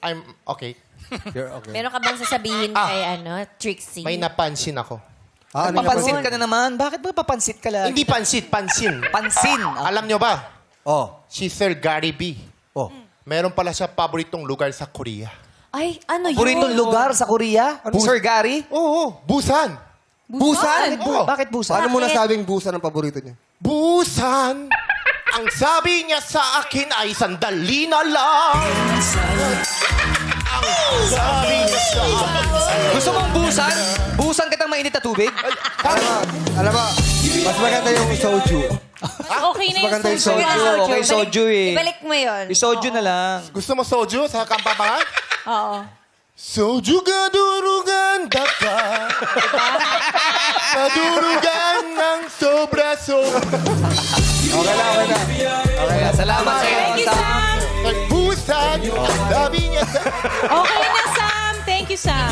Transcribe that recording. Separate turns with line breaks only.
I'm okay.
You're okay.
Meron ka bang sasabihin kay Trixie?
May napansin ako.
Ano yung
Papansit
napansin?
ka na naman. Bakit ba papansit ka lang?
Hindi pansit, pansin.
Pansin.
Alam nyo ba,
Oh.
si Sir Gary B.
Oh.
Meron pala siya paboritong lugar sa Korea.
Ay, ano yun?
Paboritong lugar sa Korea? Sir Gary?
Oo, Busan.
Busan?
Bakit busa?
Paano mo nasabing busan ang paborito niya?
Busan! Ang sabi niya sa akin ay sandali na lang. Ang sabi niya sa akin.
Gusto mong busan? Busan kitang mainit na tubig?
Alam mo, mas maganda yung soju.
Okay na
maganda yung
soju.
soju.
Okay, soju eh.
Ibalik mo yun.
Isoju na lang.
Gusto mo soju sa kampapangan?
Oo.
Soju gadurugan ka. Kadurugan ng sobra-sobra.
Okay na.
Salamat sa iyo.
Thank you, Sam.
Busan! Ang sabi niya sa...
Okay na, Sam. Thank you, Sam.